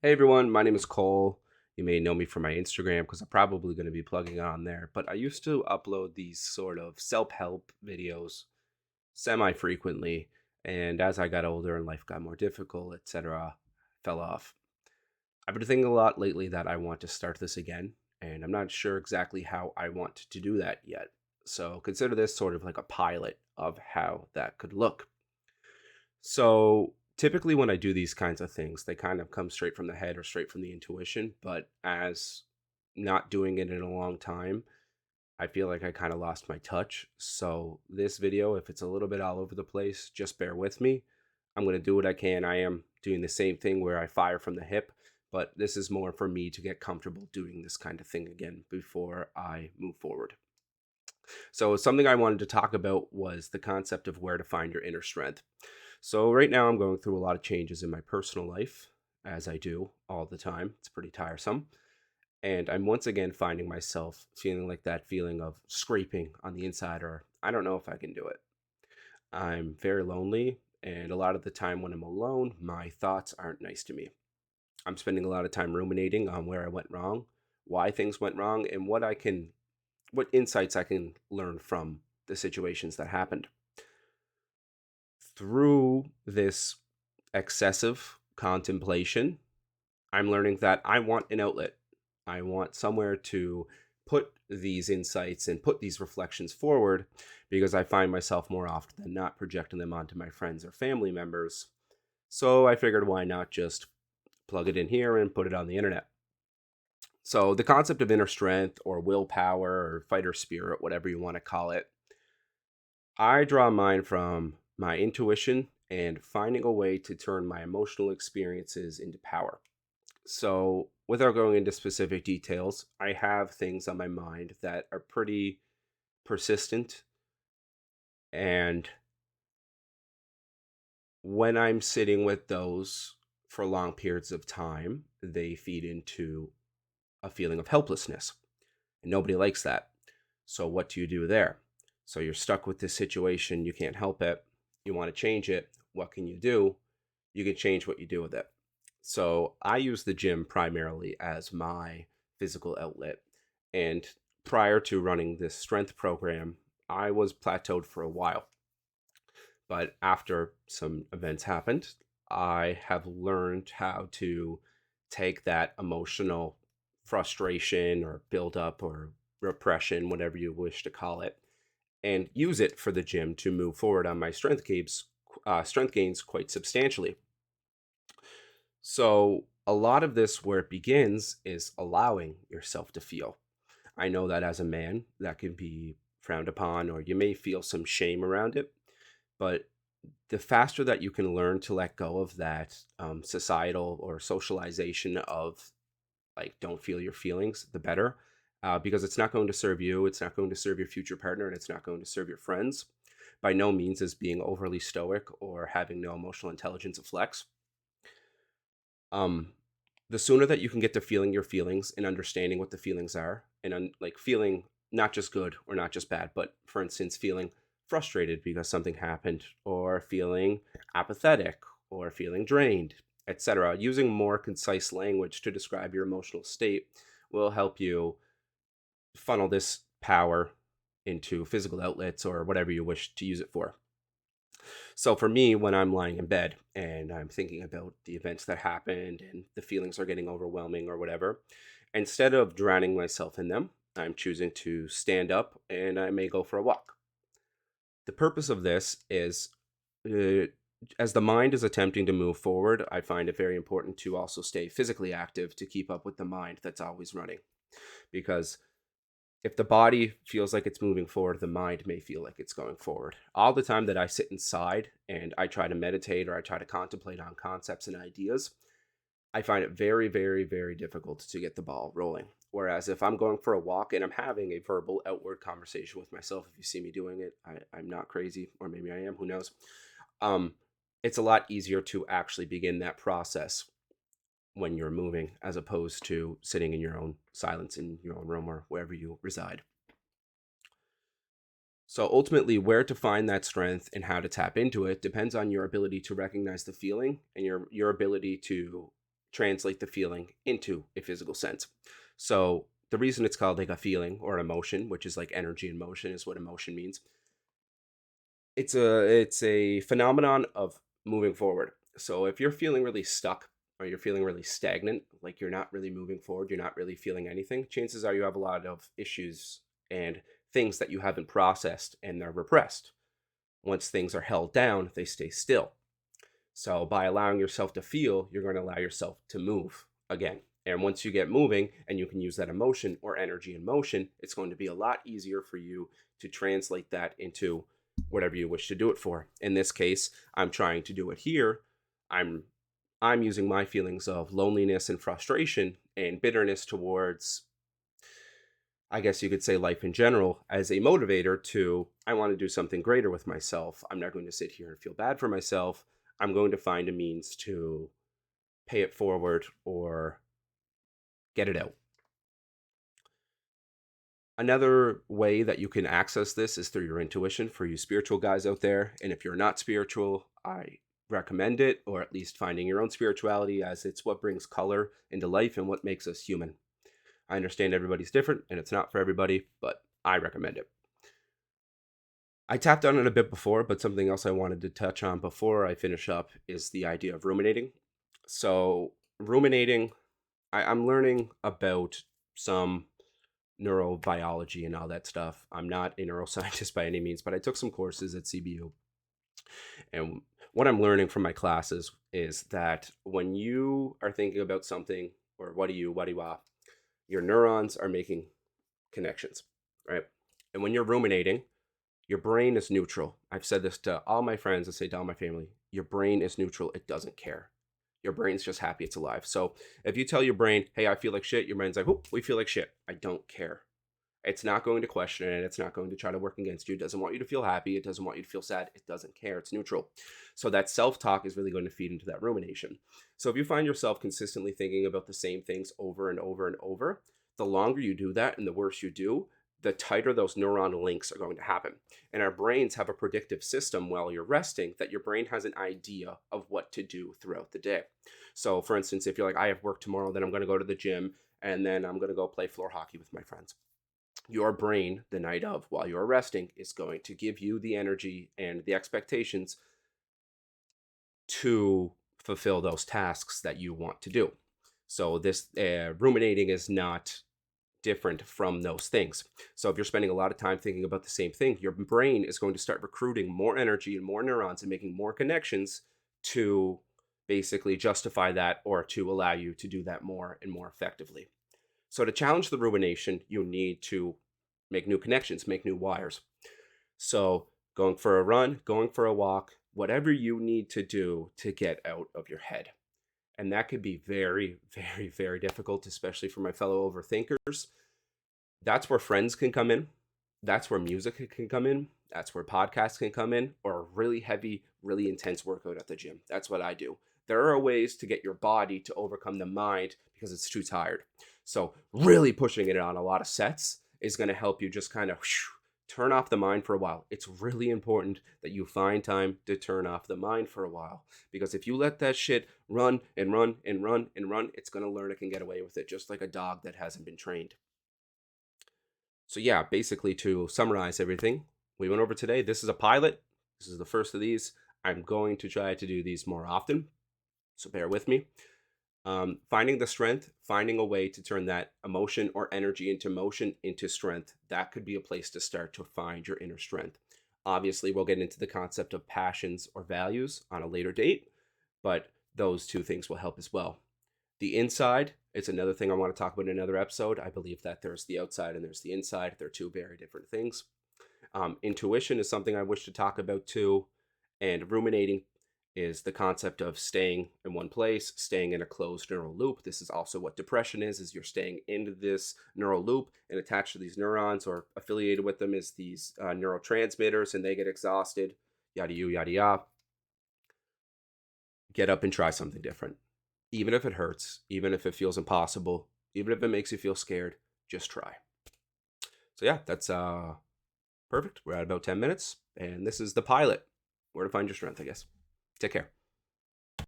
Hey everyone, my name is Cole. You may know me from my Instagram because I'm probably going to be plugging it on there. But I used to upload these sort of self help videos semi frequently. And as I got older and life got more difficult, etc., fell off. I've been thinking a lot lately that I want to start this again. And I'm not sure exactly how I want to do that yet. So consider this sort of like a pilot of how that could look. So typically, when I do these kinds of things, they kind of come straight from the head or straight from the intuition. But as not doing it in a long time, I feel like I kind of lost my touch. So, this video, if it's a little bit all over the place, just bear with me. I'm going to do what I can. I am doing the same thing where I fire from the hip, but this is more for me to get comfortable doing this kind of thing again before I move forward. So, something I wanted to talk about was the concept of where to find your inner strength. So, right now, I'm going through a lot of changes in my personal life, as I do all the time. It's pretty tiresome. And I'm once again finding myself feeling like that feeling of scraping on the inside, or I don't know if I can do it. I'm very lonely, and a lot of the time when I'm alone, my thoughts aren't nice to me. I'm spending a lot of time ruminating on where I went wrong, why things went wrong, and what insights I can learn from the situations that happened. Through this excessive contemplation, I'm learning that I want an outlet. I want somewhere to put these insights and put these reflections forward because I find myself more often than not projecting them onto my friends or family members. So I figured why not just plug it in here and put it on the internet. So the concept of inner strength or willpower or fighter spirit, whatever you want to call it, I draw mine from my intuition and finding a way to turn my emotional experiences into power. So, without going into specific details, I have things on my mind that are pretty persistent. And when I'm sitting with those for long periods of time, they feed into a feeling of helplessness. And nobody likes that. So, what do you do there? So, you're stuck with this situation. You can't help it. You want to change it. What can you do? You can change what you do with it. So I use the gym primarily as my physical outlet. And prior to running this strength program, I was plateaued for a while. But after some events happened, I have learned how to take that emotional frustration or buildup or repression, whatever you wish to call it, and use it for the gym to move forward on my strength gains quite substantially. So, a lot of this, where it begins, is allowing yourself to feel. I know that as a man, that can be frowned upon, or you may feel some shame around it. But the faster that you can learn to let go of that societal or socialization of like, don't feel your feelings, the better. Because it's not going to serve you, it's not going to serve your future partner, and it's not going to serve your friends. By no means is being overly stoic or having no emotional intelligence a flex. um the sooner that you can get to feeling your feelings and understanding what the feelings are, and like feeling not just good or not just bad, but for instance feeling frustrated because something happened, or feeling apathetic, or feeling drained, etc., using more concise language to describe your emotional state will help you funnel this power into physical outlets or whatever you wish to use it for. So for me, when I'm lying in bed and I'm thinking about the events that happened and the feelings are getting overwhelming or whatever, instead of drowning myself in them, I'm choosing to stand up and I may go for a walk. The purpose of this is, uh, as the mind is attempting to move forward, I find it very important to also stay physically active to keep up with the mind that's always running. Because if the body feels like it's moving forward, the mind may feel like it's going forward. All the time that I sit inside and I try to meditate or I try to contemplate on concepts and ideas, I find it very, very, very difficult to get the ball rolling. Whereas if I'm going for a walk and I'm having a verbal outward conversation with myself, if you see me doing it, I'm not crazy, or maybe I am, who knows? Um, it's a lot easier to actually begin that process when you're moving as opposed to sitting in your own silence in your own room or wherever you reside. So ultimately, where to find that strength and how to tap into it depends on your ability to recognize the feeling and your ability to translate the feeling into a physical sense. So the reason it's called like a feeling or emotion, which is like energy in motion, is what emotion means. It's a phenomenon of moving forward. So if you're feeling really stuck or you're feeling really stagnant, like you're not really moving forward, you're not really feeling anything, chances are you have a lot of issues and things that you haven't processed and they're repressed. Once things are held down, they stay still. So by allowing yourself to feel, you're going to allow yourself to move again. And once you get moving and you can use that emotion or energy in motion, it's going to be a lot easier for you to translate that into whatever you wish to do it for. In this case, I'm trying to do it here. I'm I'm using my feelings of loneliness and frustration and bitterness towards, I guess you could say, life in general as a motivator to, I want to do something greater with myself. I'm not going to sit here and feel bad for myself. I'm going to find a means to pay it forward or get it out. Another way that you can access this is through your intuition for you spiritual guys out there. And if you're not spiritual, I recommend it, or at least finding your own spirituality, as it's what brings color into life and what makes us human. I understand everybody's different and it's not for everybody, but I recommend it. I tapped on it a bit before, but something else I wanted to touch on before I finish up is the idea of ruminating. So, ruminating, I'm learning about some neurobiology and all that stuff. I'm not a neuroscientist by any means, but I took some courses at CBU. And what I'm learning from my classes is that when you are thinking about something, or what do you, your neurons are making connections, right? And when you're ruminating, your brain is neutral. I've said this to all my friends, I say to all my family, your brain is neutral. It doesn't care. Your brain's just happy it's alive. So if you tell your brain, hey, I feel like shit, your brain's like, oh, we feel like shit. I don't care. It's not going to question it. It's not going to try to work against you. It doesn't want you to feel happy. It doesn't want you to feel sad. It doesn't care. It's neutral. So that self-talk is really going to feed into that rumination. So if you find yourself consistently thinking about the same things over and over and over, the longer you do that and the worse you do, the tighter those neuron links are going to happen. And our brains have a predictive system while you're resting that your brain has an idea of what to do throughout the day. So for instance, if you're like, I have work tomorrow, then I'm going to go to the gym and then I'm going to go play floor hockey with my friends. Your brain, the night of, while you're resting, is going to give you the energy and the expectations to fulfill those tasks that you want to do. So this ruminating is not different from those things. So if you're spending a lot of time thinking about the same thing, your brain is going to start recruiting more energy and more neurons and making more connections to basically justify that or to allow you to do that more and more effectively. So to challenge the rumination, you need to make new connections, make new wires. So going for a run, going for a walk, whatever you need to do to get out of your head. And that could be very, very, very difficult, especially for my fellow overthinkers. That's where friends can come in. That's where music can come in. That's where podcasts can come in, or a really heavy, really intense workout at the gym. That's what I do. There are ways to get your body to overcome the mind because it's too tired. So, really pushing it on a lot of sets is going to help you just kind of turn off the mind for a while. It's really important that you find time to turn off the mind for a while, because if you let that shit run and run and run and run, it's going to learn it can get away with it, just like a dog that hasn't been trained. So yeah, basically to summarize everything we went over today, this is a pilot. This is the first of these. I'm going to try to do these more often, so bear with me. Finding the strength, finding a way to turn that emotion or energy into motion into strength, that could be a place to start to find your inner strength. Obviously, we'll get into the concept of passions or values on a later date, but those two things will help as well. The inside, it's another thing I want to talk about in another episode. I believe that there's the outside and there's the inside. They're two very different things. Intuition is something I wish to talk about too. And ruminating is the concept of staying in one place, staying in a closed neural loop. This is also what depression is you're staying into this neural loop, and attached to these neurons or affiliated with them is these neurotransmitters, and they get exhausted, yada, yada, yada. Get up and try something different. Even if it hurts, even if it feels impossible, even if it makes you feel scared, just try. So yeah, that's perfect. We're at about 10 minutes, and this is the pilot. Where to find your strength, I guess. Take care.